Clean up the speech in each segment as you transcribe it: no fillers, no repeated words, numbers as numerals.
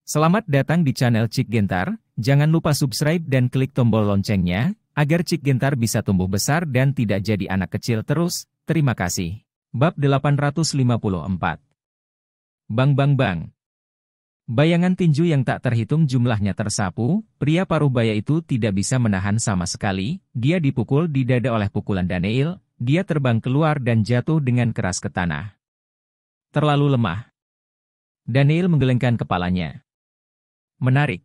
Selamat datang di channel Cik Gentar, jangan lupa subscribe dan klik tombol loncengnya, agar Cik Gentar bisa tumbuh besar dan tidak jadi anak kecil terus, terima kasih. Bab 854. Bang bang bang. Bayangan tinju yang tak terhitung jumlahnya tersapu, pria paruh baya itu tidak bisa menahan sama sekali, dia dipukul di dada oleh pukulan Daniel, dia terbang keluar dan jatuh dengan keras ke tanah. Terlalu lemah. Daniel menggelengkan kepalanya. Menarik.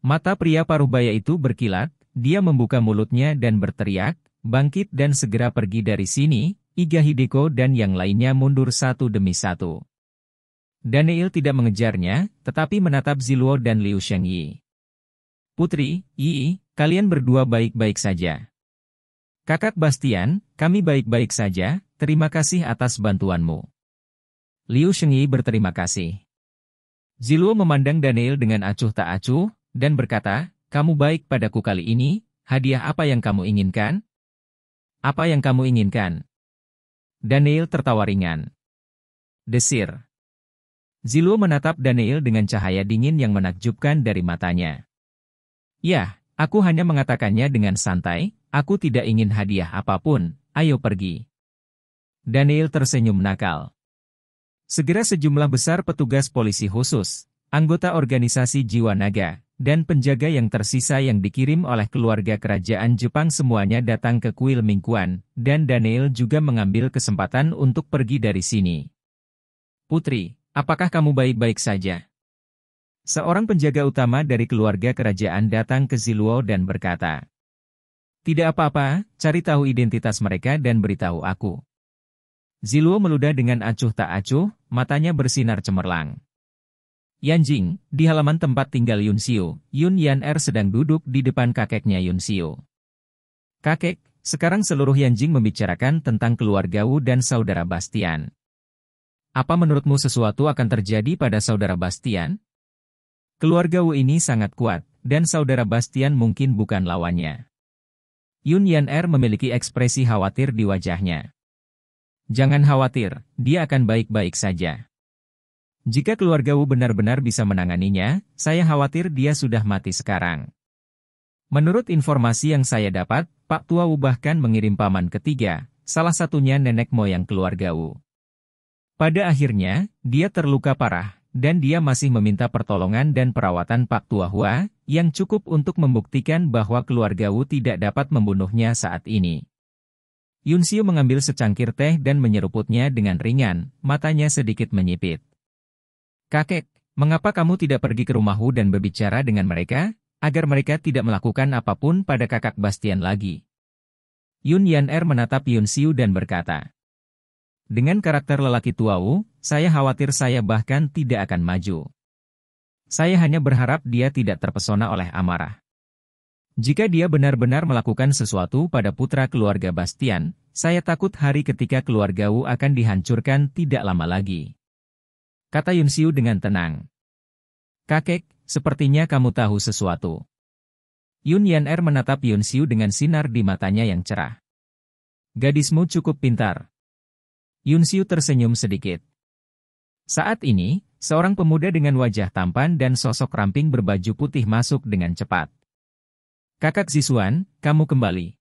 Mata pria paruh baya itu berkilat, dia membuka mulutnya dan berteriak, bangkit dan segera pergi dari sini, Iga Hideko dan yang lainnya mundur satu demi satu. Daniel tidak mengejarnya, tetapi menatap Ziluo dan Liu Shengyi. Putri, Yi, kalian berdua baik-baik saja. Kakak Bastian, kami baik-baik saja, terima kasih atas bantuanmu. Liu Shengyi berterima kasih. Ziluo memandang Daniel dengan acuh tak acuh, dan berkata, kamu baik padaku kali ini, hadiah apa yang kamu inginkan? Apa yang kamu inginkan? Daniel tertawa ringan. Desir. Ziluo menatap Daniel dengan cahaya dingin yang menakjubkan dari matanya. Ya, aku hanya mengatakannya dengan santai, aku tidak ingin hadiah apapun, ayo pergi. Daniel tersenyum nakal. Segera sejumlah besar petugas polisi khusus, anggota organisasi Jiwa Naga, dan penjaga yang tersisa yang dikirim oleh keluarga kerajaan Jepang semuanya datang ke kuil Mingguan, dan Daniel juga mengambil kesempatan untuk pergi dari sini. Putri, apakah kamu baik-baik saja? Seorang penjaga utama dari keluarga kerajaan datang ke Ziluo dan berkata, tidak apa-apa, cari tahu identitas mereka dan beritahu aku. Ziluo meludah dengan acuh tak acuh, matanya bersinar cemerlang. Yanjing, di halaman tempat tinggal Yun Xiu, Yun Yan-er sedang duduk di depan kakeknya Yun Xiu. Kakek, sekarang seluruh Yanjing membicarakan tentang keluarga Wu dan saudara Bastian. Apa menurutmu sesuatu akan terjadi pada saudara Bastian? Keluarga Wu ini sangat kuat, dan saudara Bastian mungkin bukan lawannya. Yun Yan-er memiliki ekspresi khawatir di wajahnya. Jangan khawatir, dia akan baik-baik saja. Jika keluarga Wu benar-benar bisa menanganinya, saya khawatir dia sudah mati sekarang. Menurut informasi yang saya dapat, Pak Tua Wu bahkan mengirim paman ketiga, salah satunya nenek moyang keluarga Wu. Pada akhirnya, dia terluka parah, dan dia masih meminta pertolongan dan perawatan Pak Tua Hua, yang cukup untuk membuktikan bahwa keluarga Wu tidak dapat membunuhnya saat ini. Yun Xiu mengambil secangkir teh dan menyeruputnya dengan ringan, matanya sedikit menyipit. Kakek, mengapa kamu tidak pergi ke rumah Wu dan berbicara dengan mereka, agar mereka tidak melakukan apapun pada kakak Bastian lagi? Yun Yan-er menatap Yun Xiu dan berkata, dengan karakter lelaki tua Wu, saya khawatir saya bahkan tidak akan maju. Saya hanya berharap dia tidak terpesona oleh amarah. Jika dia benar-benar melakukan sesuatu pada putra keluarga Bastian, saya takut hari ketika keluarga Wu akan dihancurkan tidak lama lagi. Kata Yun Xiu dengan tenang. Kakek, sepertinya kamu tahu sesuatu. Yun Yan-er menatap Yun Xiu dengan sinar di matanya yang cerah. Gadismu cukup pintar. Yun Xiu tersenyum sedikit. Saat ini, seorang pemuda dengan wajah tampan dan sosok ramping berbaju putih masuk dengan cepat. Kakak Zisuan, kamu kembali.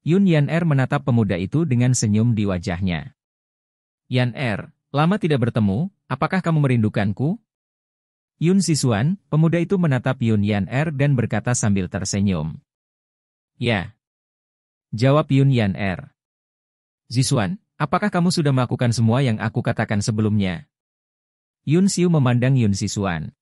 Yun Yan-er menatap pemuda itu dengan senyum di wajahnya. Yan-er, lama tidak bertemu, apakah kamu merindukanku? Yun Zisuan, pemuda itu menatap Yun Yan-er dan berkata sambil tersenyum. Ya. Jawab Yun Yan-er. Zisuan, apakah kamu sudah melakukan semua yang aku katakan sebelumnya? Yun Xiu memandang Yun Zisuan.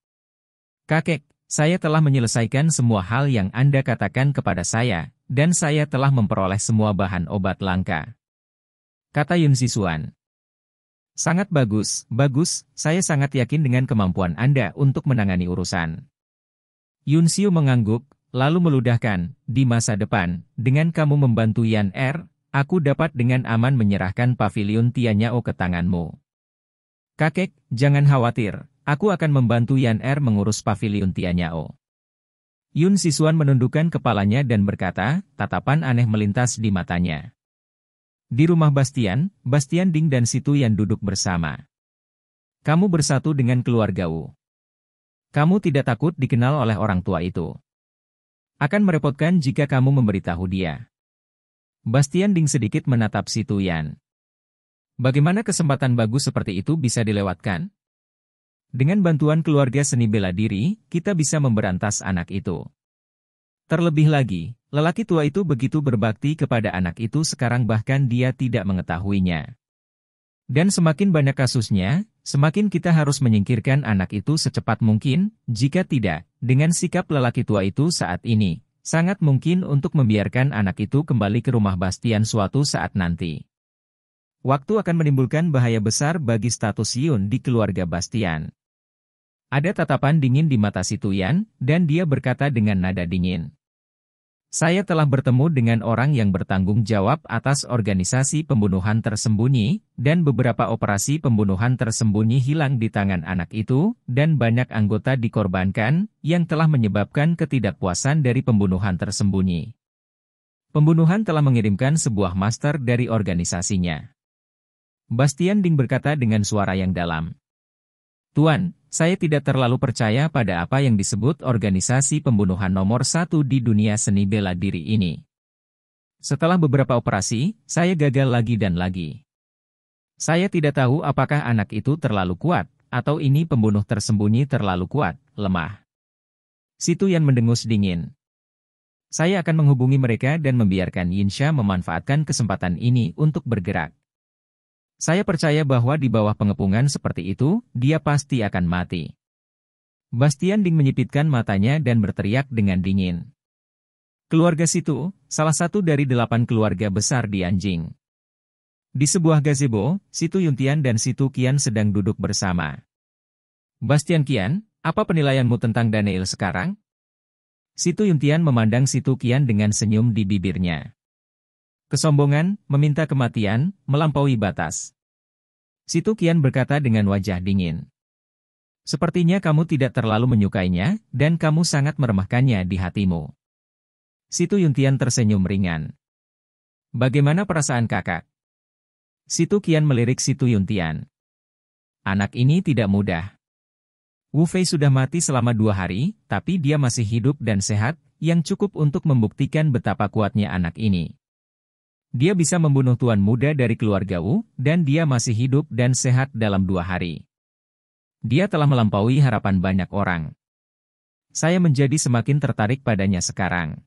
Kakek, saya telah menyelesaikan semua hal yang Anda katakan kepada saya, dan saya telah memperoleh semua bahan obat langka. Kata Yun Zisuan. Sangat bagus, bagus, saya sangat yakin dengan kemampuan Anda untuk menangani urusan. Yun Xiu mengangguk, lalu meludahkan, di masa depan, dengan kamu membantu Yan-er, aku dapat dengan aman menyerahkan pavilion Tianyao ke tanganmu. Kakek, jangan khawatir. Aku akan membantu Yan-er mengurus pavilion Tianyao. Yun Zisuan menundukkan kepalanya dan berkata, tatapan aneh melintas di matanya. Di rumah Bastian, Bastian Ding dan Situ Yan duduk bersama. Kamu bersatu dengan keluarga Wu. Kamu tidak takut dikenal oleh orang tua itu. Akan merepotkan jika kamu memberitahu dia. Bastian Ding sedikit menatap si Tuyan. Bagaimana kesempatan bagus seperti itu bisa dilewatkan? Dengan bantuan keluarga seni bela diri, kita bisa memberantas anak itu. Terlebih lagi, lelaki tua itu begitu berbakti kepada anak itu sekarang bahkan dia tidak mengetahuinya. Dan semakin banyak kasusnya, semakin kita harus menyingkirkan anak itu secepat mungkin, jika tidak, dengan sikap lelaki tua itu saat ini, sangat mungkin untuk membiarkan anak itu kembali ke rumah Bastian suatu saat nanti. Waktu akan menimbulkan bahaya besar bagi status Yun di keluarga Bastian. Ada tatapan dingin di mata si Tuyan, dan dia berkata dengan nada dingin. Saya telah bertemu dengan orang yang bertanggung jawab atas organisasi pembunuhan tersembunyi, dan beberapa operasi pembunuhan tersembunyi hilang di tangan anak itu, dan banyak anggota dikorbankan, yang telah menyebabkan ketidakpuasan dari pembunuhan tersembunyi. Pembunuhan telah mengirimkan sebuah master dari organisasinya. Bastian Ding berkata dengan suara yang dalam. Tuan, saya tidak terlalu percaya pada apa yang disebut organisasi pembunuhan nomor 1 di dunia seni bela diri ini. Setelah beberapa operasi, saya gagal lagi dan lagi. Saya tidak tahu apakah anak itu terlalu kuat, atau ini pembunuh tersembunyi terlalu kuat, lemah. Si Tuyan mendengus dingin. Saya akan menghubungi mereka dan membiarkan Yinsha memanfaatkan kesempatan ini untuk bergerak. Saya percaya bahwa di bawah pengepungan seperti itu, dia pasti akan mati. Bastian Ding menyipitkan matanya dan berteriak dengan dingin. Keluarga situ, salah satu dari 8 keluarga besar di Anjing. Di sebuah gazebo, Situ Yuntian dan Situ Qian sedang duduk bersama. Bastian Qian, apa penilaianmu tentang Daniel sekarang? Situ Yuntian memandang Situ Qian dengan senyum di bibirnya. Kesombongan, meminta kematian, melampaui batas. Situ Qian berkata dengan wajah dingin. Sepertinya kamu tidak terlalu menyukainya, dan kamu sangat meremehkannya di hatimu. Situ Yuntian tersenyum ringan. Bagaimana perasaan kakak? Situ Qian melirik Situ Yuntian. Anak ini tidak mudah. Wu Fei sudah mati selama 2 hari, tapi dia masih hidup dan sehat, yang cukup untuk membuktikan betapa kuatnya anak ini. Dia bisa membunuh tuan muda dari keluarga Wu, dan dia masih hidup dan sehat dalam 2 hari. Dia telah melampaui harapan banyak orang. Saya menjadi semakin tertarik padanya sekarang.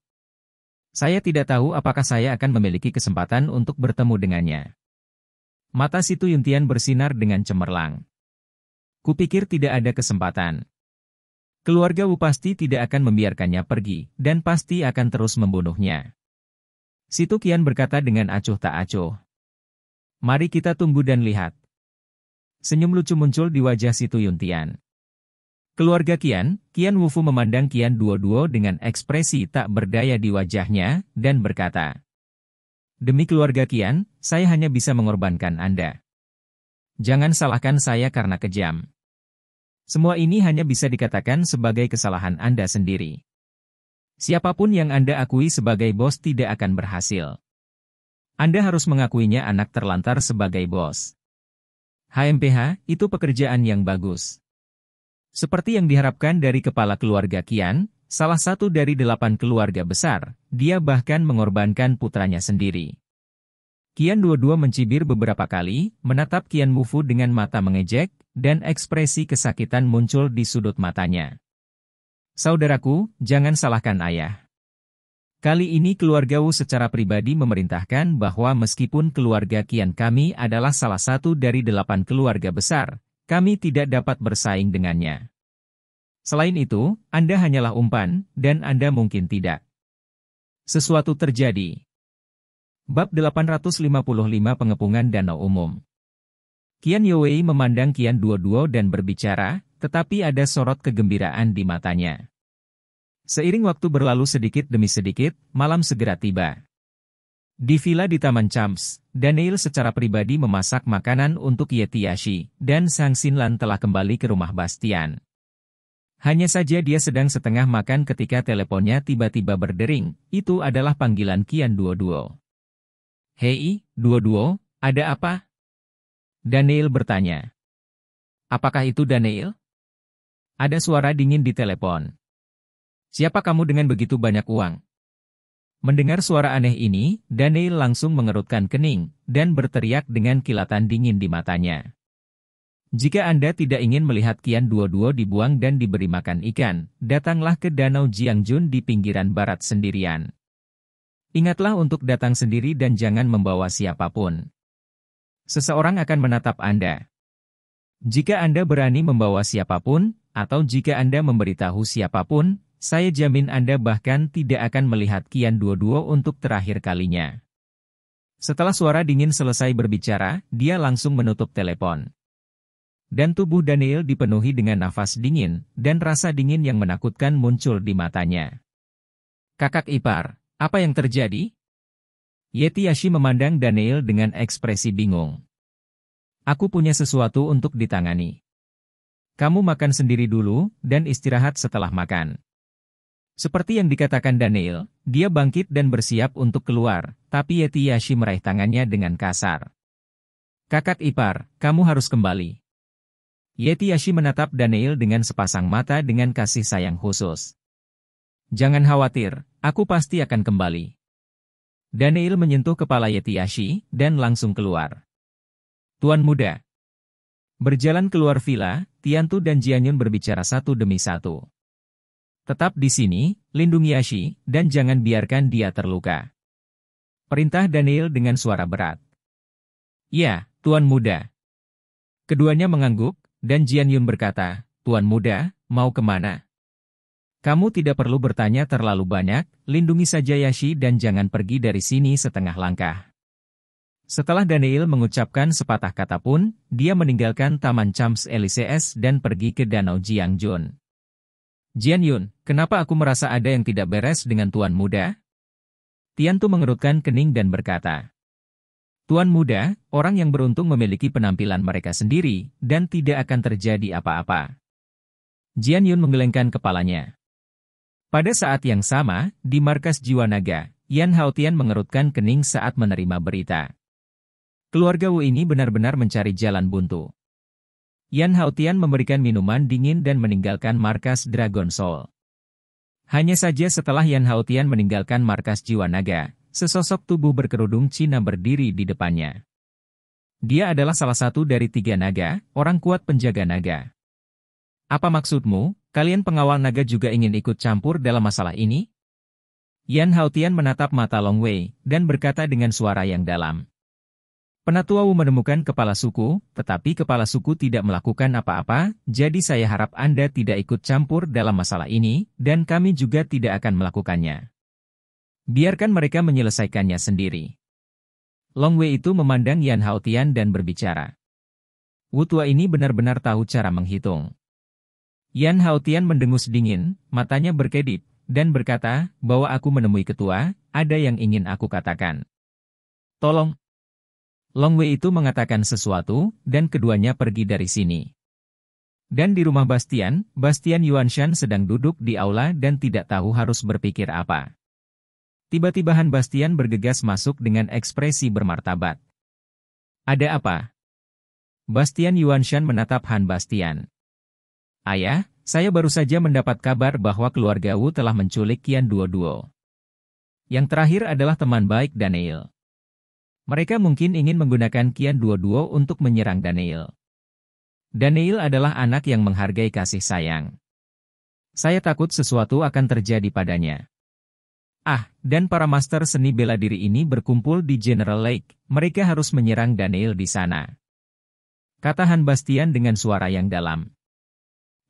Saya tidak tahu apakah saya akan memiliki kesempatan untuk bertemu dengannya. Mata Situ Yuntian bersinar dengan cemerlang. Kupikir tidak ada kesempatan. Keluarga Wu pasti tidak akan membiarkannya pergi, dan pasti akan terus membunuhnya. Situ Qian berkata dengan acuh tak acuh. Mari kita tunggu dan lihat. Senyum lucu muncul di wajah Situ Yuntian. Keluarga Qian, Qian Wufu memandang Qian Duo dengan ekspresi tak berdaya di wajahnya, dan berkata. Demi keluarga Qian, saya hanya bisa mengorbankan Anda. Jangan salahkan saya karena kejam. Semua ini hanya bisa dikatakan sebagai kesalahan Anda sendiri. Siapapun yang Anda akui sebagai bos tidak akan berhasil. Anda harus mengakuinya anak terlantar sebagai bos. HMPH, itu pekerjaan yang bagus. Seperti yang diharapkan dari kepala keluarga Qian, salah satu dari 8 keluarga besar, dia bahkan mengorbankan putranya sendiri. Qian Duo mencibir beberapa kali, menatap Qian Wufu dengan mata mengejek, dan ekspresi kesakitan muncul di sudut matanya. Saudaraku, jangan salahkan ayah. Kali ini keluarga Wu secara pribadi memerintahkan bahwa meskipun keluarga Qian kami adalah salah satu dari 8 keluarga besar, kami tidak dapat bersaing dengannya. Selain itu, Anda hanyalah umpan, dan Anda mungkin tidak. Sesuatu terjadi. Bab 855 Pengepungan Danau Umum. Qian Youwei memandang Qian Duo dan berbicara, tetapi ada sorot kegembiraan di matanya. Seiring waktu berlalu sedikit demi sedikit, malam segera tiba. Di villa di Taman Champs, Daniel secara pribadi memasak makanan untuk Ye Tiashi, dan Sang Xinlan telah kembali ke rumah Bastian. Hanya saja dia sedang setengah makan ketika teleponnya tiba-tiba berdering, itu adalah panggilan Qian Duo. Hei, Duo, ada apa? Daniel bertanya. Apakah itu Daniel? Ada suara dingin di telepon. Siapa kamu dengan begitu banyak uang? Mendengar suara aneh ini, Daniel langsung mengerutkan kening, dan berteriak dengan kilatan dingin di matanya. Jika Anda tidak ingin melihat Qian Duoduo dibuang dan diberi makan ikan, datanglah ke Danau Jiangjun di pinggiran barat sendirian. Ingatlah untuk datang sendiri dan jangan membawa siapapun. Seseorang akan menatap Anda. Jika Anda berani membawa siapapun, atau jika Anda memberitahu siapapun, saya jamin Anda bahkan tidak akan melihat Qian Duoduo untuk terakhir kalinya. Setelah suara dingin selesai berbicara, dia langsung menutup telepon. Dan tubuh Daniel dipenuhi dengan nafas dingin, dan rasa dingin yang menakutkan muncul di matanya. Kakak ipar, apa yang terjadi? Yetiashi memandang Daniel dengan ekspresi bingung. Aku punya sesuatu untuk ditangani. Kamu makan sendiri dulu, dan istirahat setelah makan. Seperti yang dikatakan Daniel, dia bangkit dan bersiap untuk keluar, tapi Yetiashi meraih tangannya dengan kasar. Kakak ipar, kamu harus kembali. Yetiashi menatap Daniel dengan sepasang mata dengan kasih sayang khusus. Jangan khawatir, aku pasti akan kembali. Daniel menyentuh kepala Yetiashi, dan langsung keluar. Tuan muda. Berjalan keluar villa, Tiantu dan Jianyun berbicara satu demi satu. Tetap di sini, lindungi Ashi, dan jangan biarkan dia terluka. Perintah Daniel dengan suara berat. Ya, Tuan muda. Keduanya mengangguk, dan Jianyun berkata, Tuan muda, mau kemana? Kamu tidak perlu bertanya terlalu banyak, lindungi saja Yashi dan jangan pergi dari sini setengah langkah. Setelah Daniel mengucapkan sepatah kata pun, dia meninggalkan Taman Champs-Élysées dan pergi ke Danau Jiangjun. Jianyun, kenapa aku merasa ada yang tidak beres dengan Tuan muda? Tiantu mengerutkan kening dan berkata, Tuan muda, orang yang beruntung memiliki penampilan mereka sendiri, dan tidak akan terjadi apa-apa. Jianyun menggelengkan kepalanya. Pada saat yang sama, di markas Jiwa Naga, Yan Haotian mengerutkan kening saat menerima berita. Keluarga Wu ini benar-benar mencari jalan buntu. Yan Haotian memberikan minuman dingin dan meninggalkan markas Dragon Soul. Hanya saja setelah Yan Haotian meninggalkan markas Jiwa Naga, sesosok tubuh berkerudung Cina berdiri di depannya. Dia adalah salah satu dari 3 naga, orang kuat penjaga naga. Apa maksudmu, kalian pengawal naga juga ingin ikut campur dalam masalah ini? Yan Haotian menatap mata Long Wei, dan berkata dengan suara yang dalam. Penatua Wu menemukan kepala suku, tetapi kepala suku tidak melakukan apa-apa, jadi saya harap Anda tidak ikut campur dalam masalah ini, dan kami juga tidak akan melakukannya. Biarkan mereka menyelesaikannya sendiri. Long Wei itu memandang Yan Haotian dan berbicara. Wu tua ini benar-benar tahu cara menghitung. Yan Haotian mendengus dingin, matanya berkedip, dan berkata, bahwa aku menemui ketua, ada yang ingin aku katakan. Tolong. Long Wei itu mengatakan sesuatu, dan keduanya pergi dari sini. Dan di rumah Bastian, Bastian Yuanshan sedang duduk di aula dan tidak tahu harus berpikir apa. Tiba-tiba Han Bastian bergegas masuk dengan ekspresi bermartabat. Ada apa? Bastian Yuanshan menatap Han Bastian. Ayah, saya baru saja mendapat kabar bahwa keluarga Wu telah menculik Qian Duoduo. Yang terakhir adalah teman baik Daniel. Mereka mungkin ingin menggunakan Qian Duoduo untuk menyerang Daniel. Daniel adalah anak yang menghargai kasih sayang. Saya takut sesuatu akan terjadi padanya. Dan para master seni bela diri ini berkumpul di General Lake, mereka harus menyerang Daniel di sana. Kata Han Bastian dengan suara yang dalam.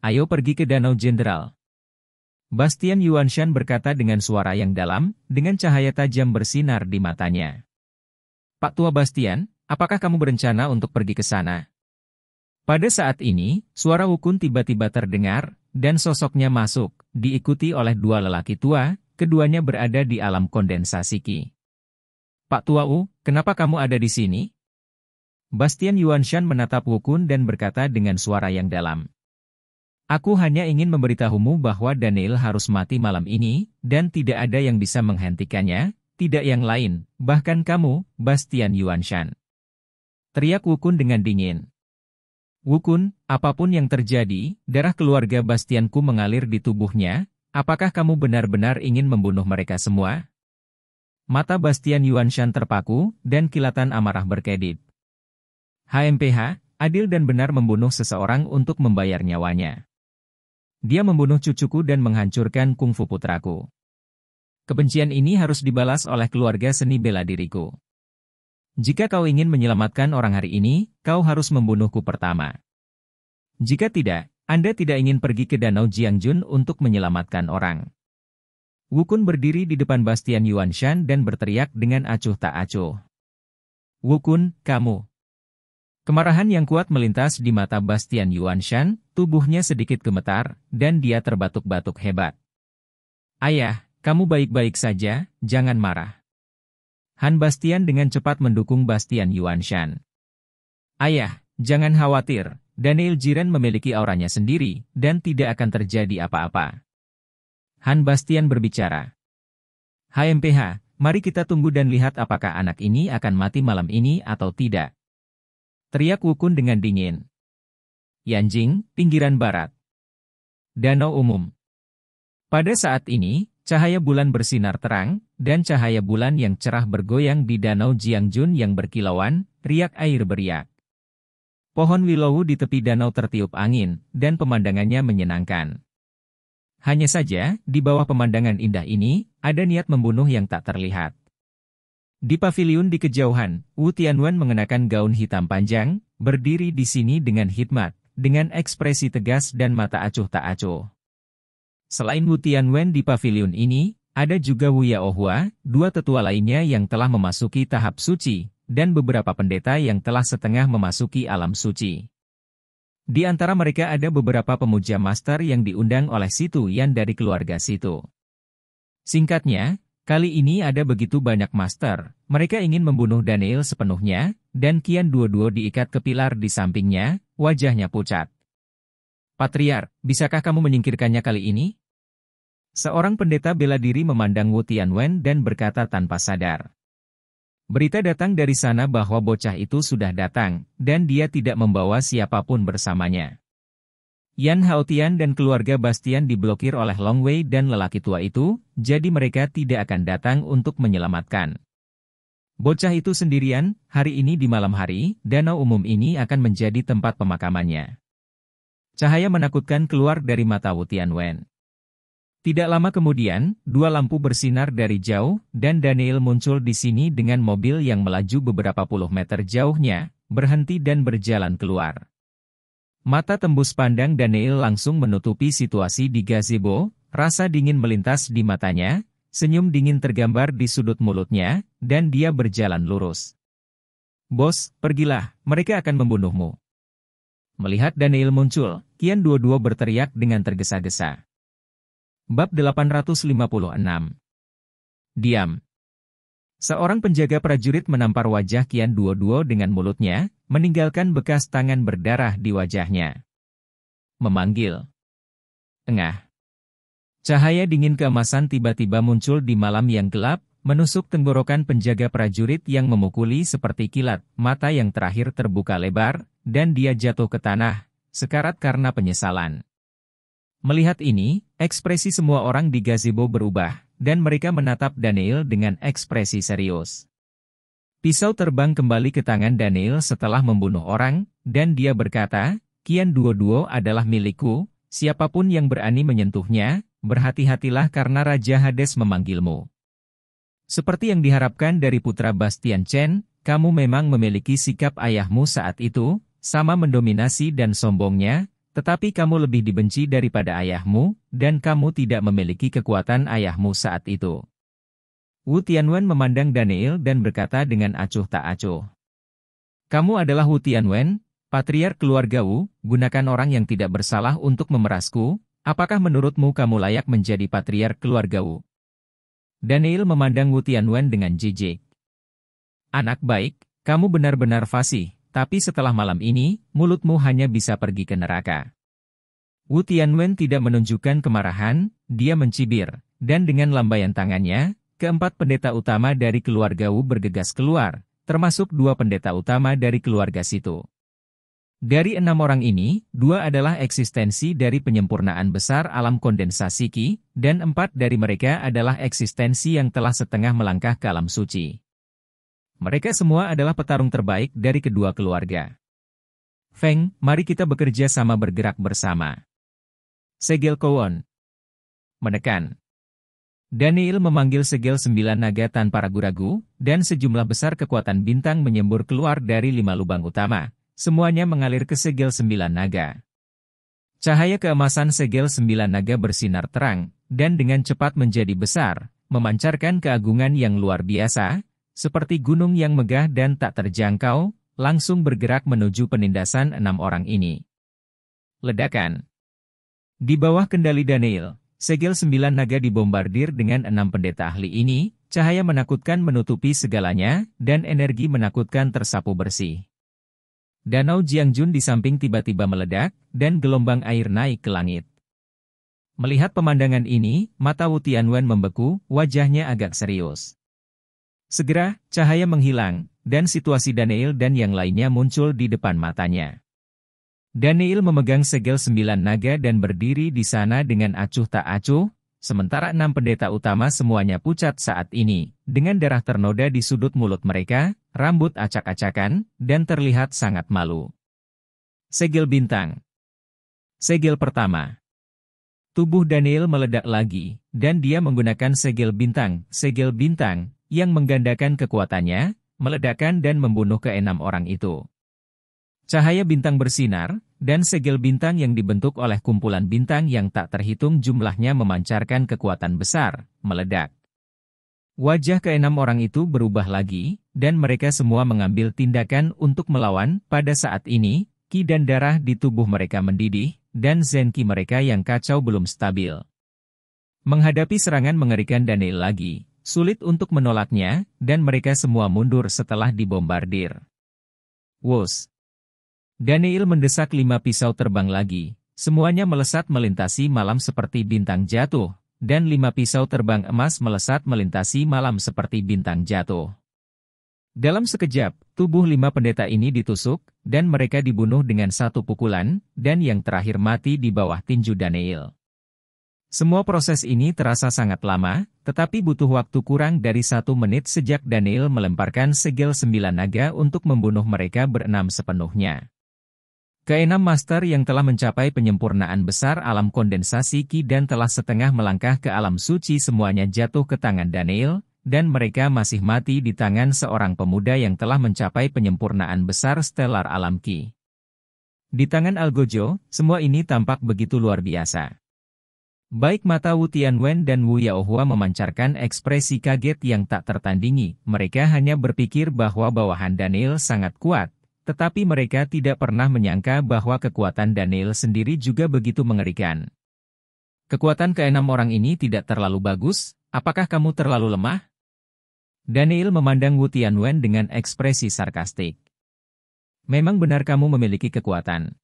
Ayo pergi ke Danau Jenderal. Bastian Yuanshan berkata dengan suara yang dalam, dengan cahaya tajam bersinar di matanya. Pak Tua Bastian, apakah kamu berencana untuk pergi ke sana? Pada saat ini, suara Wukun tiba-tiba terdengar, dan sosoknya masuk, diikuti oleh 2 lelaki tua, keduanya berada di alam kondensasi Qi. Pak Tua Wu, kenapa kamu ada di sini? Bastian Yuanshan menatap Wukun dan berkata dengan suara yang dalam. Aku hanya ingin memberitahumu bahwa Daniel harus mati malam ini, dan tidak ada yang bisa menghentikannya, tidak yang lain, bahkan kamu, Bastian Yuanshan. Teriak Wukun dengan dingin. Wukun, apapun yang terjadi, darah keluarga Bastianku mengalir di tubuhnya, apakah kamu benar-benar ingin membunuh mereka semua? Mata Bastian Yuanshan terpaku, dan kilatan amarah berkedip. HMPH, adil dan benar membunuh seseorang untuk membayar nyawanya. Dia membunuh cucuku dan menghancurkan kungfu putraku. Kebencian ini harus dibalas oleh keluarga seni bela diriku. Jika kau ingin menyelamatkan orang hari ini, kau harus membunuhku pertama. Jika tidak, Anda tidak ingin pergi ke Danau Jiangjun untuk menyelamatkan orang. Wukun berdiri di depan Bastian Yuanshan dan berteriak dengan acuh tak acuh. Wukun, kamu. Kemarahan yang kuat melintas di mata Bastian Yuanshan, tubuhnya sedikit gemetar, dan dia terbatuk-batuk hebat. Ayah, kamu baik-baik saja, jangan marah. Han Bastian dengan cepat mendukung Bastian Yuanshan. Ayah, jangan khawatir, Daniel Jiren memiliki auranya sendiri, dan tidak akan terjadi apa-apa. Han Bastian berbicara. HMPH, mari kita tunggu dan lihat apakah anak ini akan mati malam ini atau tidak. Teriak Wukun dengan dingin. Yanjing, pinggiran barat. Danau umum. Pada saat ini, cahaya bulan bersinar terang, dan cahaya bulan yang cerah bergoyang di Danau Jiangjun yang berkilauan, riak air beriak. Pohon willow di tepi danau tertiup angin, dan pemandangannya menyenangkan. Hanya saja, di bawah pemandangan indah ini, ada niat membunuh yang tak terlihat. Di paviliun di kejauhan, Wu Tianwen mengenakan gaun hitam panjang, berdiri di sini dengan hikmat, dengan ekspresi tegas dan mata acuh tak acuh. Selain Wu Tianwen di paviliun ini, ada juga Wu Yaohua, dua tetua lainnya yang telah memasuki tahap suci, dan beberapa pendeta yang telah setengah memasuki alam suci. Di antara mereka ada beberapa pemuja master yang diundang oleh Situ Yan dari keluarga Situ. Singkatnya, kali ini ada begitu banyak master, mereka ingin membunuh Daniel sepenuhnya, dan Qian Duo diikat ke pilar di sampingnya, wajahnya pucat. Patriark, bisakah kamu menyingkirkannya kali ini? Seorang pendeta bela diri memandang Wu Tianwen dan berkata tanpa sadar. Berita datang dari sana bahwa bocah itu sudah datang, dan dia tidak membawa siapapun bersamanya. Yan Haotian dan keluarga Bastian diblokir oleh Long Wei dan lelaki tua itu, jadi mereka tidak akan datang untuk menyelamatkan. Bocah itu sendirian, hari ini di malam hari, danau umum ini akan menjadi tempat pemakamannya. Cahaya menakutkan keluar dari mata Wu Tianwen. Tidak lama kemudian, dua lampu bersinar dari jauh, dan Daniel muncul di sini dengan mobil yang melaju beberapa puluh meter jauhnya, berhenti dan berjalan keluar. Mata tembus pandang Daniel langsung menutupi situasi di gazebo, rasa dingin melintas di matanya, senyum dingin tergambar di sudut mulutnya, dan dia berjalan lurus. Bos, pergilah, mereka akan membunuhmu. Melihat Daniel muncul, Qian Duo berteriak dengan tergesa-gesa. Bab 856. Diam. Seorang penjaga prajurit menampar wajah Qian Duo dengan mulutnya, meninggalkan bekas tangan berdarah di wajahnya. Memanggil. Engah. Cahaya dingin keemasan tiba-tiba muncul di malam yang gelap, menusuk tenggorokan penjaga prajurit yang memukuli seperti kilat, mata yang terakhir terbuka lebar, dan dia jatuh ke tanah, sekarat karena penyesalan. Melihat ini, ekspresi semua orang di gazebo berubah, dan mereka menatap Daniel dengan ekspresi serius. Pisau terbang kembali ke tangan Daniel setelah membunuh orang, dan dia berkata, Qian Duo adalah milikku, siapapun yang berani menyentuhnya, berhati-hatilah karena Raja Hades memanggilmu. Seperti yang diharapkan dari putra Bastian Chen, kamu memang memiliki sikap ayahmu saat itu, sama mendominasi dan sombongnya, tetapi kamu lebih dibenci daripada ayahmu, dan kamu tidak memiliki kekuatan ayahmu saat itu. Wu Tianwen memandang Daniel dan berkata dengan acuh tak acuh. Kamu adalah Wu Tianwen, patriark keluarga Wu, gunakan orang yang tidak bersalah untuk memerasku, apakah menurutmu kamu layak menjadi patriark keluarga Wu? Daniel memandang Wu Tianwen dengan jijik. Anak baik, kamu benar-benar fasih. Tapi setelah malam ini, mulutmu hanya bisa pergi ke neraka. Wu Tianwen tidak menunjukkan kemarahan, dia mencibir, dan dengan lambaian tangannya, keempat pendeta utama dari keluarga Wu bergegas keluar, termasuk dua pendeta utama dari keluarga Situ. Dari 6 orang ini, 2 adalah eksistensi dari penyempurnaan besar alam kondensasi Qi, dan 4 dari mereka adalah eksistensi yang telah setengah melangkah ke alam suci. Mereka semua adalah petarung terbaik dari kedua keluarga. Feng, mari kita bekerja sama bergerak bersama. Segel Kowon. Menekan. Daniel memanggil segel 9 naga tanpa ragu-ragu, dan sejumlah besar kekuatan bintang menyembur keluar dari 5 lubang utama. Semuanya mengalir ke segel 9 naga. Cahaya keemasan segel 9 naga bersinar terang, dan dengan cepat menjadi besar, memancarkan keagungan yang luar biasa, seperti gunung yang megah dan tak terjangkau, langsung bergerak menuju penindasan 6 orang ini. Ledakan. Di bawah kendali Daniel, segel 9 naga dibombardir dengan 6 pendeta ahli ini, cahaya menakutkan menutupi segalanya, dan energi menakutkan tersapu bersih. Danau Jiangjun di samping tiba-tiba meledak, dan gelombang air naik ke langit. Melihat pemandangan ini, mata Wu Tianwen membeku, wajahnya agak serius. Segera, cahaya menghilang, dan situasi Daniel dan yang lainnya muncul di depan matanya. Daniel memegang segel 9 naga dan berdiri di sana dengan acuh tak acuh, sementara 6 pendeta utama semuanya pucat saat ini, dengan darah ternoda di sudut mulut mereka, rambut acak-acakan, dan terlihat sangat malu. Segel bintang. Segel pertama. Tubuh Daniel meledak lagi, dan dia menggunakan segel bintang, yang menggandakan kekuatannya, meledakkan dan membunuh ke-6 orang itu. Cahaya bintang bersinar, dan segel bintang yang dibentuk oleh kumpulan bintang yang tak terhitung jumlahnya memancarkan kekuatan besar, meledak. Wajah ke-6 orang itu berubah lagi, dan mereka semua mengambil tindakan untuk melawan. Pada saat ini, Qi dan darah di tubuh mereka mendidih, dan Zen Qi mereka yang kacau belum stabil. Menghadapi serangan mengerikan Daniel lagi, sulit untuk menolaknya, dan mereka semua mundur setelah dibombardir. Wus! Daniel mendesak 5 pisau terbang lagi, semuanya melesat melintasi malam seperti bintang jatuh, dan 5 pisau terbang emas melesat melintasi malam seperti bintang jatuh. Dalam sekejap, tubuh 5 pendeta ini ditusuk, dan mereka dibunuh dengan 1 pukulan, dan yang terakhir mati di bawah tinju Daniel. Semua proses ini terasa sangat lama, tetapi butuh waktu kurang dari 1 menit sejak Daniel melemparkan segel 9 naga untuk membunuh mereka berenam sepenuhnya. Ke-6 master yang telah mencapai penyempurnaan besar alam kondensasi Qi dan telah setengah melangkah ke alam suci semuanya jatuh ke tangan Daniel, dan mereka masih mati di tangan seorang pemuda yang telah mencapai penyempurnaan besar stellar alam Qi. Di tangan Algojo, semua ini tampak begitu luar biasa. Baik mata Wu Tianwen dan Wu Yaohua memancarkan ekspresi kaget yang tak tertandingi, mereka hanya berpikir bahwa bawahan Daniel sangat kuat. Tetapi mereka tidak pernah menyangka bahwa kekuatan Daniel sendiri juga begitu mengerikan. Kekuatan ke-6 orang ini tidak terlalu bagus, apakah kamu terlalu lemah? Daniel memandang Wu Tianwen dengan ekspresi sarkastik. Memang benar kamu memiliki kekuatan.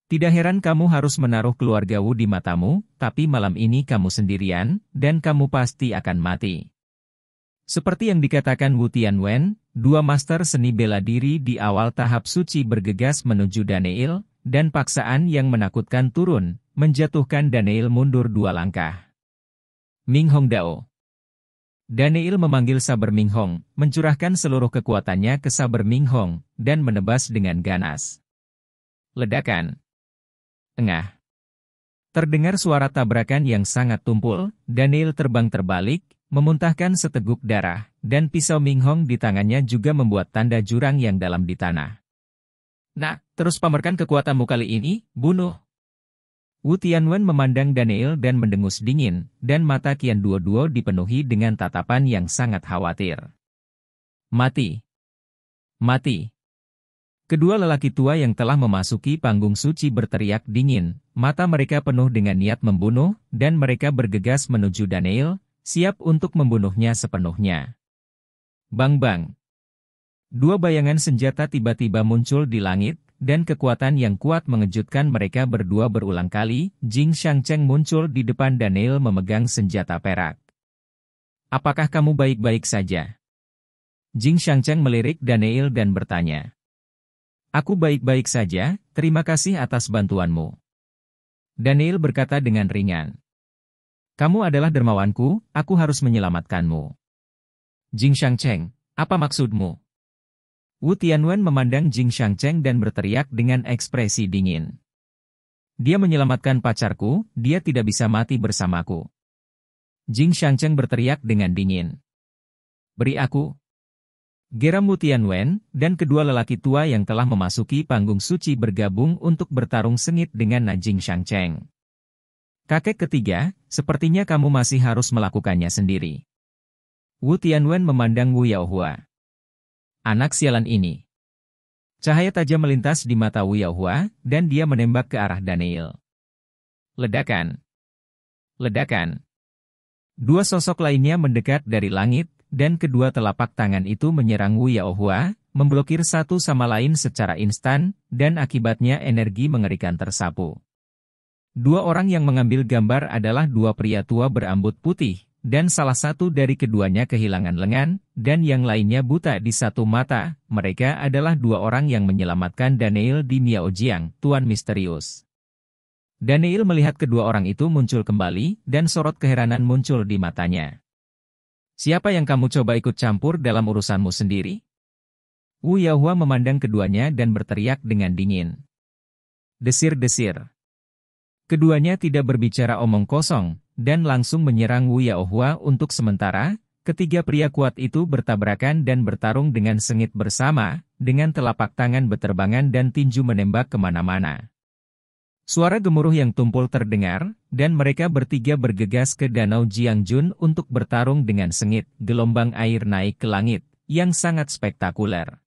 Tidak heran kamu harus menaruh keluarga Wu di matamu, tapi malam ini kamu sendirian, dan kamu pasti akan mati. Seperti yang dikatakan Wu Tianwen, 2 master seni bela diri di awal tahap suci bergegas menuju Daniel, dan paksaan yang menakutkan turun, menjatuhkan Daniel mundur 2 langkah. Ming Hong Dao. Daniel memanggil saber Ming Hong, mencurahkan seluruh kekuatannya ke saber Ming Hong, dan menebas dengan ganas. Ledakan. Engah. Terdengar suara tabrakan yang sangat tumpul, Daniel terbang terbalik, memuntahkan seteguk darah, dan pisau Ming Hong di tangannya juga membuat tanda jurang yang dalam di tanah. Nah, terus pamerkan kekuatanmu kali ini, bunuh. Wu Tianwen memandang Daniel dan mendengus dingin, dan mata Qian Duo dipenuhi dengan tatapan yang sangat khawatir. Mati. Mati. Kedua lelaki tua yang telah memasuki panggung suci berteriak dingin, mata mereka penuh dengan niat membunuh, dan mereka bergegas menuju Daniel, siap untuk membunuhnya sepenuhnya. Bang-bang. 2 bayangan senjata tiba-tiba muncul di langit, dan kekuatan yang kuat mengejutkan mereka berdua berulang kali. Jing Shangcheng muncul di depan Daniel memegang senjata perak. Apakah kamu baik-baik saja? Jing Shangcheng melirik Daniel dan bertanya. Aku baik-baik saja, terima kasih atas bantuanmu. Daniel berkata dengan ringan. Kamu adalah dermawanku, aku harus menyelamatkanmu. Jing Shangcheng, apa maksudmu? Wu Tianwen memandang Jing Shangcheng dan berteriak dengan ekspresi dingin. Dia menyelamatkan pacarku, dia tidak bisa mati bersamaku. Jing Shangcheng berteriak dengan dingin. Beri aku. Geram Wu Tianwen, dan kedua lelaki tua yang telah memasuki panggung suci bergabung untuk bertarung sengit dengan Jing Shangcheng. Kakek ketiga, sepertinya kamu masih harus melakukannya sendiri. Wu Tianwen memandang Wu Yaohua. Anak sialan ini. Cahaya tajam melintas di mata Wu Yaohua, dan dia menembak ke arah Daniel. Ledakan. Ledakan. Dua sosok lainnya mendekat dari langit, dan kedua telapak tangan itu menyerang Wu Yaohua, memblokir satu sama lain secara instan, dan akibatnya energi mengerikan tersapu. Dua orang yang mengambil gambar adalah dua pria tua berambut putih, dan salah satu dari keduanya kehilangan lengan, dan yang lainnya buta di satu mata. Mereka adalah dua orang yang menyelamatkan Daniel di Miaojiang, Tuan Misterius. Daniel melihat kedua orang itu muncul kembali, dan sorot keheranan muncul di matanya. Siapa yang kamu coba ikut campur dalam urusanmu sendiri? Wu Yaohua memandang keduanya dan berteriak dengan dingin. Desir-desir. Keduanya tidak berbicara omong kosong, dan langsung menyerang Wu Yaohua untuk sementara. Ketiga pria kuat itu bertabrakan dan bertarung dengan sengit bersama, dengan telapak tangan beterbangan dan tinju menembak kemana-mana. Suara gemuruh yang tumpul terdengar, dan mereka bertiga bergegas ke Danau Jiangjun untuk bertarung dengan sengit, gelombang air naik ke langit, yang sangat spektakuler.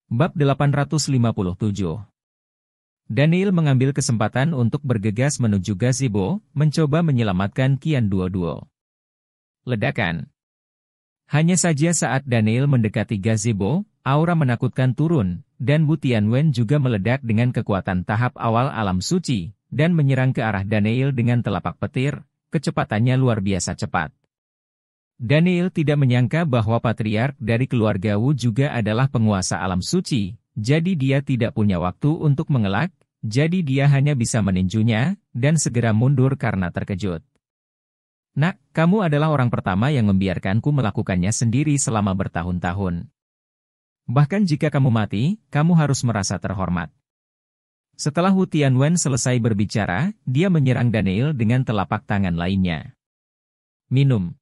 Bab 857. Daniel mengambil kesempatan untuk bergegas menuju gazebo, mencoba menyelamatkan Qian Duoduo. Ledakan. Hanya saja saat Daniel mendekati gazebo, aura menakutkan turun, dan Wu Tianwen juga meledak dengan kekuatan tahap awal alam suci, dan menyerang ke arah Daniel dengan telapak petir, kecepatannya luar biasa cepat. Daniel tidak menyangka bahwa patriark dari keluarga Wu juga adalah penguasa alam suci, jadi dia tidak punya waktu untuk mengelak, jadi dia hanya bisa meninjunya, dan segera mundur karena terkejut. Nak, kamu adalah orang pertama yang membiarkanku melakukannya sendiri selama bertahun-tahun. Bahkan jika kamu mati, kamu harus merasa terhormat. Setelah Wu Tianwen selesai berbicara, dia menyerang Daniel dengan telapak tangan lainnya. Minum.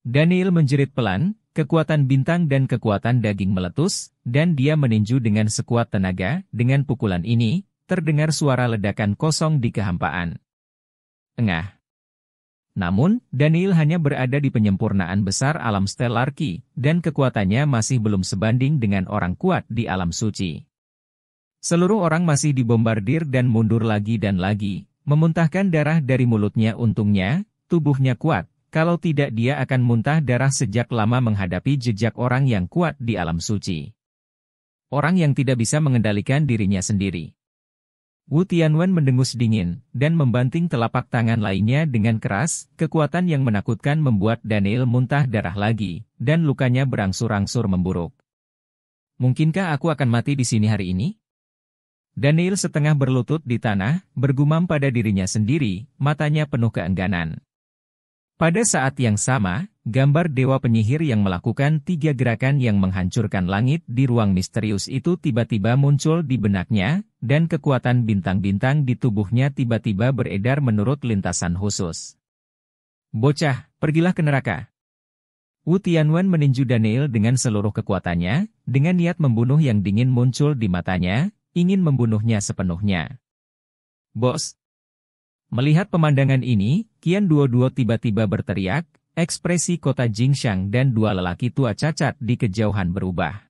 Daniel menjerit pelan, kekuatan bintang dan kekuatan daging meletus, dan dia meninju dengan sekuat tenaga. Dengan pukulan ini, terdengar suara ledakan kosong di kehampaan. Engah. Namun, Daniel hanya berada di penyempurnaan besar alam stellar Qi, dan kekuatannya masih belum sebanding dengan orang kuat di alam suci. Seluruh orang masih dibombardir dan mundur lagi dan lagi, memuntahkan darah dari mulutnya. Untungnya, tubuhnya kuat, kalau tidak dia akan muntah darah sejak lama menghadapi jejak orang yang kuat di alam suci. Orang yang tidak bisa mengendalikan dirinya sendiri. Wu Tianwen mendengus dingin, dan membanting telapak tangan lainnya dengan keras. Kekuatan yang menakutkan membuat Daniel muntah darah lagi, dan lukanya berangsur-angsur memburuk. Mungkinkah aku akan mati di sini hari ini? Daniel setengah berlutut di tanah, bergumam pada dirinya sendiri, matanya penuh keengganan. Pada saat yang sama, gambar dewa penyihir yang melakukan 3 gerakan yang menghancurkan langit di ruang misterius itu tiba-tiba muncul di benaknya, dan kekuatan bintang-bintang di tubuhnya tiba-tiba beredar menurut lintasan khusus. Bocah, pergilah ke neraka. Wu Tianwen meninju Daniel dengan seluruh kekuatannya, dengan niat membunuh yang dingin muncul di matanya, ingin membunuhnya sepenuhnya. Bos. Melihat pemandangan ini, Qian Duoduo tiba-tiba berteriak, ekspresi kota Jingshan dan dua lelaki tua cacat di kejauhan berubah.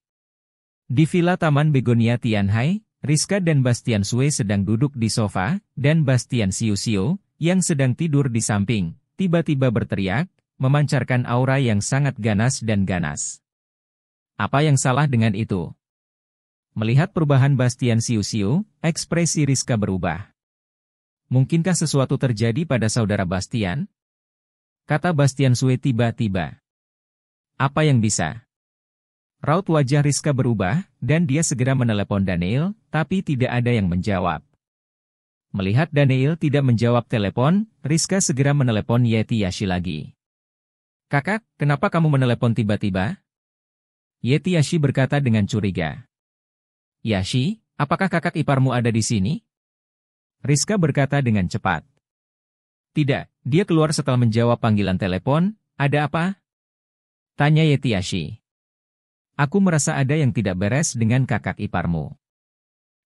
Di Villa Taman Begonia Tianhai, Rizka dan Bastian Sue sedang duduk di sofa, dan Bastian Xiu, yang sedang tidur di samping, tiba-tiba berteriak, memancarkan aura yang sangat ganas dan ganas. Apa yang salah dengan itu? Melihat perubahan Bastian Xiu, ekspresi Rizka berubah. Mungkinkah sesuatu terjadi pada saudara Bastian? Kata Bastian Sue tiba-tiba. Apa yang bisa? Raut wajah Rizka berubah, dan dia segera menelepon Daniel, tapi tidak ada yang menjawab. Melihat Daniel tidak menjawab telepon, Rizka segera menelepon Yeti Yashi lagi. "Kakak, kenapa kamu menelepon tiba-tiba?" Yeti Yashi berkata dengan curiga. "Yashi, apakah kakak iparmu ada di sini?" Rizka berkata dengan cepat. "Tidak, dia keluar setelah menjawab panggilan telepon. Ada apa?" tanya Yeti Yashi. "Aku merasa ada yang tidak beres dengan kakak iparmu."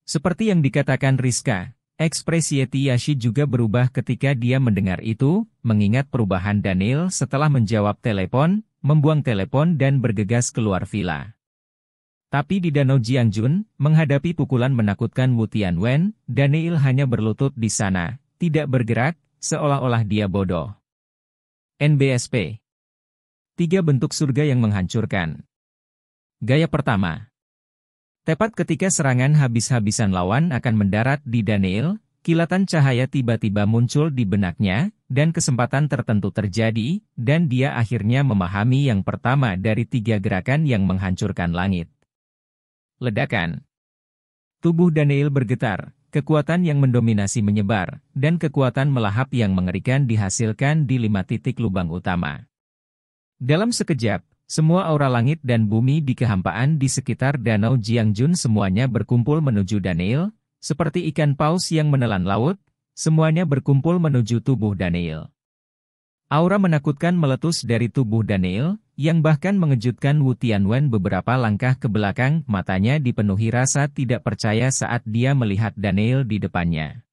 Seperti yang dikatakan Rizka, ekspresi Yeti Yashi juga berubah ketika dia mendengar itu, mengingat perubahan Daniel setelah menjawab telepon, membuang telepon dan bergegas keluar villa. Tapi di Danau Jiangjun, menghadapi pukulan menakutkan Wu Tianwen, Daniel hanya berlutut di sana, tidak bergerak, seolah-olah dia bodoh. NBSP. 3 bentuk surga yang menghancurkan. Gaya pertama. Tepat ketika serangan habis-habisan lawan akan mendarat di Daniel, kilatan cahaya tiba-tiba muncul di benaknya, dan kesempatan tertentu terjadi, dan dia akhirnya memahami yang pertama dari 3 gerakan yang menghancurkan langit. Ledakan. Tubuh Daniel bergetar, kekuatan yang mendominasi menyebar, dan kekuatan melahap yang mengerikan dihasilkan di 5 titik lubang utama. Dalam sekejap, semua aura langit dan bumi di kehampaan di sekitar Danau Jiangjun semuanya berkumpul menuju Daniel, seperti ikan paus yang menelan laut, semuanya berkumpul menuju tubuh Daniel. Aura menakutkan meletus dari tubuh Daniel, yang bahkan mengejutkan Wu Tianwen beberapa langkah ke belakang, matanya dipenuhi rasa tidak percaya saat dia melihat Daniel di depannya.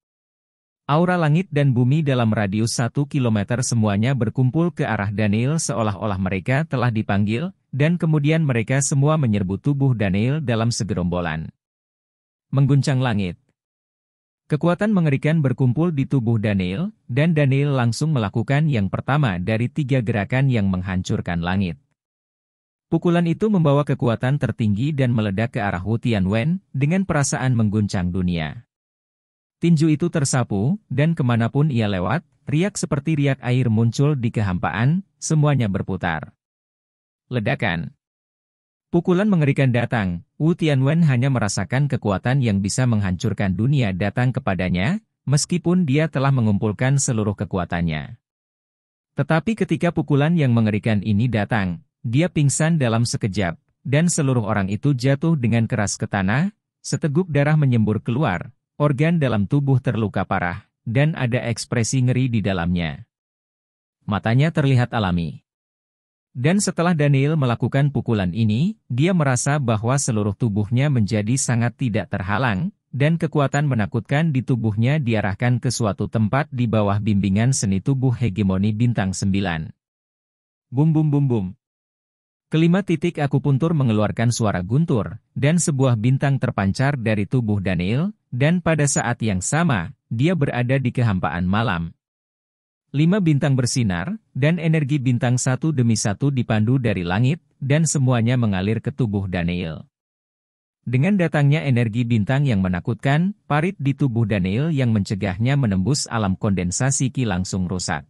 Aura langit dan bumi dalam radius 1 kilometer semuanya berkumpul ke arah Daniel seolah-olah mereka telah dipanggil, dan kemudian mereka semua menyerbu tubuh Daniel dalam segerombolan. Mengguncang langit. Kekuatan mengerikan berkumpul di tubuh Daniel, dan Daniel langsung melakukan yang pertama dari 3 gerakan yang menghancurkan langit. Pukulan itu membawa kekuatan tertinggi dan meledak ke arah Wu Tianwen, dengan perasaan mengguncang dunia. Tinju itu tersapu, dan kemanapun ia lewat, riak seperti riak air muncul di kehampaan, semuanya berputar. Ledakan. Pukulan mengerikan datang, Wu Tianwen hanya merasakan kekuatan yang bisa menghancurkan dunia datang kepadanya, meskipun dia telah mengumpulkan seluruh kekuatannya. Tetapi ketika pukulan yang mengerikan ini datang, dia pingsan dalam sekejap, dan seluruh orang itu jatuh dengan keras ke tanah, seteguk darah menyembur keluar. Organ dalam tubuh terluka parah, dan ada ekspresi ngeri di dalamnya. Matanya terlihat alami. Dan setelah Daniel melakukan pukulan ini, dia merasa bahwa seluruh tubuhnya menjadi sangat tidak terhalang, dan kekuatan menakutkan di tubuhnya diarahkan ke suatu tempat di bawah bimbingan seni tubuh hegemoni bintang 9. Bum bum bum bum. Kelima titik akupuntur mengeluarkan suara guntur, dan sebuah bintang terpancar dari tubuh Daniel, dan pada saat yang sama, dia berada di kehampaan malam. 5 bintang bersinar, dan energi bintang satu demi satu dipandu dari langit, dan semuanya mengalir ke tubuh Daniel. Dengan datangnya energi bintang yang menakutkan, parit di tubuh Daniel yang mencegahnya menembus alam kondensasi Qi langsung rusak.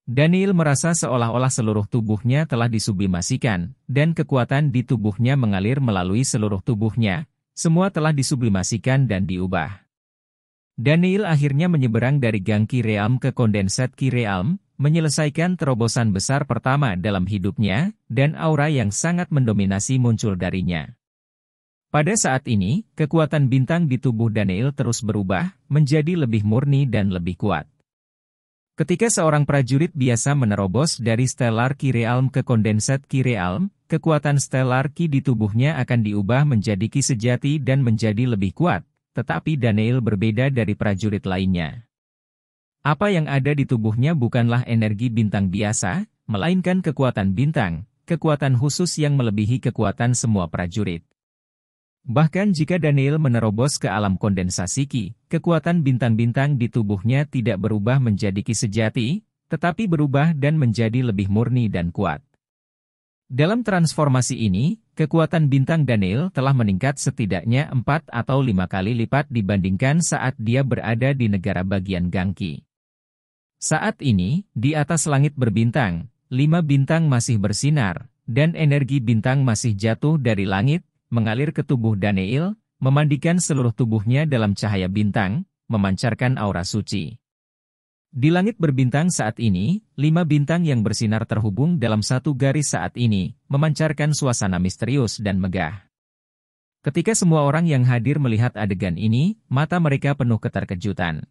Daniel merasa seolah-olah seluruh tubuhnya telah disublimasikan, dan kekuatan di tubuhnya mengalir melalui seluruh tubuhnya, semua telah disublimasikan dan diubah. Daniel akhirnya menyeberang dari gang Qi Realm ke kondensat Qi Realm, menyelesaikan terobosan besar pertama dalam hidupnya, dan aura yang sangat mendominasi muncul darinya. Pada saat ini, kekuatan bintang di tubuh Daniel terus berubah, menjadi lebih murni dan lebih kuat. Ketika seorang prajurit biasa menerobos dari Stellar Qi Realm ke kondensat Qi Realm, kekuatan Stellar Qi di tubuhnya akan diubah menjadi Qi sejati dan menjadi lebih kuat, tetapi Daniel berbeda dari prajurit lainnya. Apa yang ada di tubuhnya bukanlah energi bintang biasa, melainkan kekuatan bintang, kekuatan khusus yang melebihi kekuatan semua prajurit. Bahkan jika Daniel menerobos ke alam kondensasi Qi, kekuatan bintang-bintang di tubuhnya tidak berubah menjadi Qi sejati, tetapi berubah dan menjadi lebih murni dan kuat. Dalam transformasi ini, kekuatan bintang Daniel telah meningkat setidaknya 4 atau 5 kali lipat dibandingkan saat dia berada di negara bagian Gang Qi. Saat ini, di atas langit berbintang, 5 bintang masih bersinar, dan energi bintang masih jatuh dari langit, mengalir ke tubuh Daniel, memandikan seluruh tubuhnya dalam cahaya bintang, memancarkan aura suci. Di langit berbintang saat ini, 5 bintang yang bersinar terhubung dalam satu garis saat ini, memancarkan suasana misterius dan megah. Ketika semua orang yang hadir melihat adegan ini, mata mereka penuh keterkejutan.